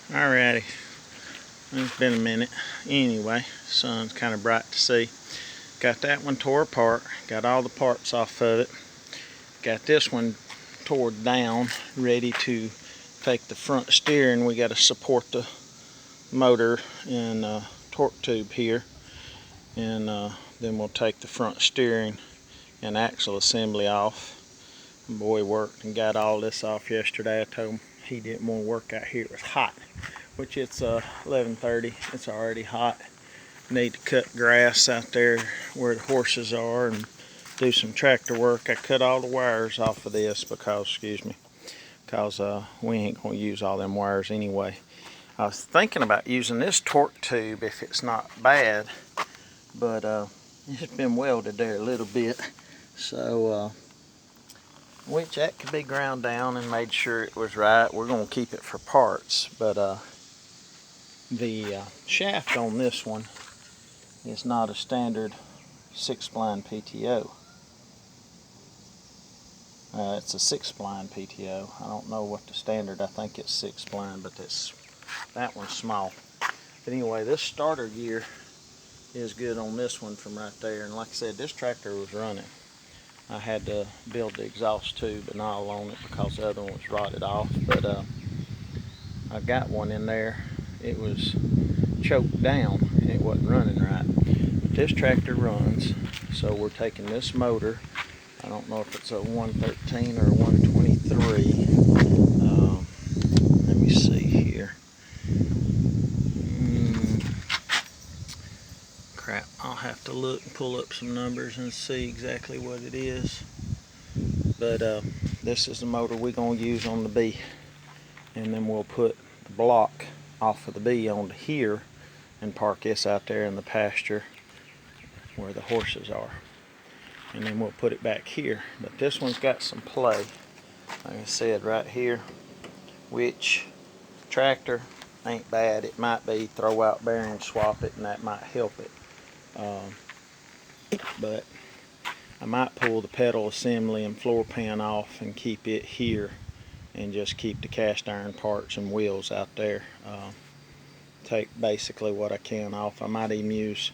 Alrighty, it's been a minute. Anyway, sun's kind of bright to see. Got that one tore apart, got all the parts off of it. Got this one tore down, ready to take the front steering. We got to support the motor and torque tube here, and then we'll take the front steering and axle assembly off. The boy worked and got all this off yesterday. I told him he didn't want to work out here. It was hot, which it's 11:30. It's already hot. Need to cut grass out there where the horses are and do some tractor work. I cut all the wires off of this because we ain't going to use all them wires anyway. I was thinking about using this torque tube if it's not bad, but it's been welded there a little bit, so which that could be ground down and made sure it was right. We're going to keep it for parts, but the shaft on this one is not a standard 6-spline PTO. It's a 6-spline PTO. I don't know what the standard, I think it's 6-spline, but that one's small. But anyway, this starter gear is good on this one from right there, and like I said, this tractor was running. I had to build the exhaust tube and all on it because the other one was rotted off, but I got one in there. It was choked down and it wasn't running right. But this tractor runs, so we're taking this motor. I don't know if it's a 113 or a 123. Let me see here. Crap, I'll have to look and pull up some numbers and see exactly what it is. But this is the motor we're going to use on the B. And then we'll put the block off of the B onto here and park this out there in the pasture where the horses are. And then we'll put it back here. But this one's got some play, like I said, right here, which tractor ain't bad. It might be throw out bearing, swap it, and that might help it. But I might pull the pedal assembly and floor pan off and keep it here and just keep the cast iron parts and wheels out there. Take basically what I can off. I might even use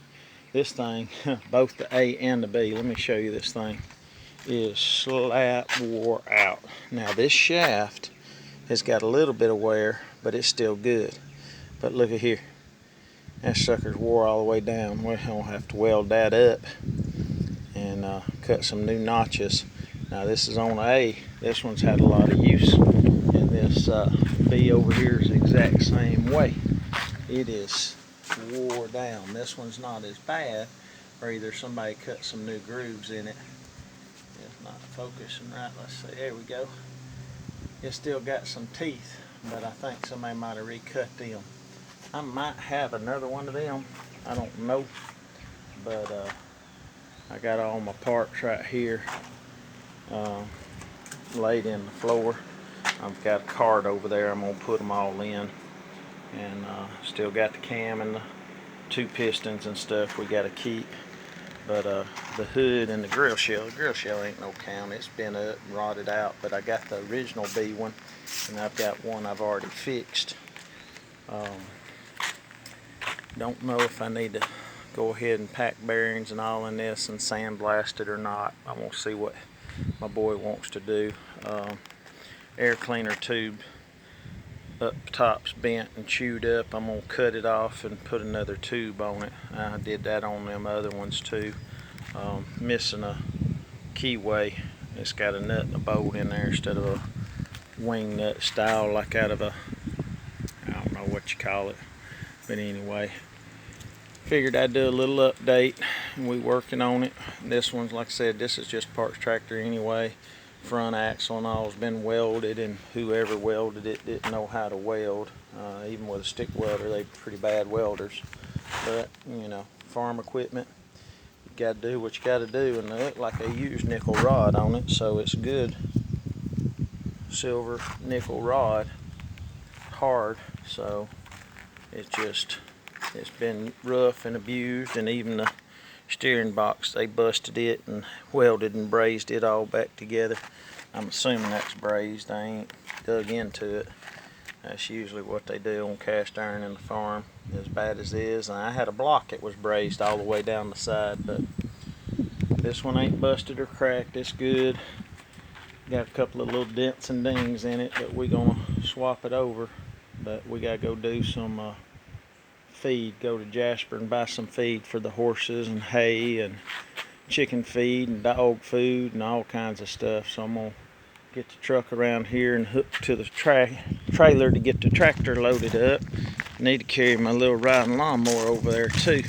this thing, both the A and the B. Let me show you this thing. It is slap wore out. Now this shaft has got a little bit of wear, but it's still good. But look at here. That sucker's wore all the way down. We're going to have to weld that up and cut some new notches. Now this is on A. This one's had a lot of use. And this B over here is the exact same way. It is wore down. This one's not as bad, or either somebody cut some new grooves in it. It's not focusing right. Let's see. There we go. It's still got some teeth, but I think somebody might have recut them. I might have another one of them. I don't know, but I got all my parts right here laid in the floor. I've got a cart over there. I'm gonna put them all in, and still got the cam and the 2 pistons and stuff we got to keep. But the hood and the grill shell ain't no count. It's been up and rotted out. But I got the original B one, and I've got one I've already fixed. Don't know if I need to go ahead and pack bearings and all in this and sandblast it or not. I'm gonna see what my boy wants to do. Air cleaner tube up top's bent and chewed up. I'm gonna cut it off and put another tube on it. I did that on them other ones too. Missing a keyway. It's got a nut and a bolt in there instead of a wing nut style like out of a, I don't know what you call it, but anyway, figured I'd do a little update, and we working on it. This one's, like I said, this is just parts tractor anyway. Front axle and all has been welded, and whoever welded it didn't know how to weld. Even with a stick welder, they're pretty bad welders. But you know, farm equipment, you got to do what you got to do, and they look like they used nickel rod on it, so it's good silver nickel rod, hard. So it's been rough and abused, and even the steering box, they busted it and welded and brazed it all back together. I'm assuming that's brazed. I ain't dug into it. That's usually what they do on cast iron in the farm, as bad as it is. And I had a block that was brazed all the way down the side, but this one ain't busted or cracked. It's good. Got a couple of little dents and dings in it, but we're gonna swap it over. But we gotta go do some feed. Go to Jasper and buy some feed for the horses and hay and chicken feed and dog food and all kinds of stuff. So I'm gonna get the truck around here and hook to the trailer to get the tractor loaded up. I need to carry my little riding lawnmower over there too.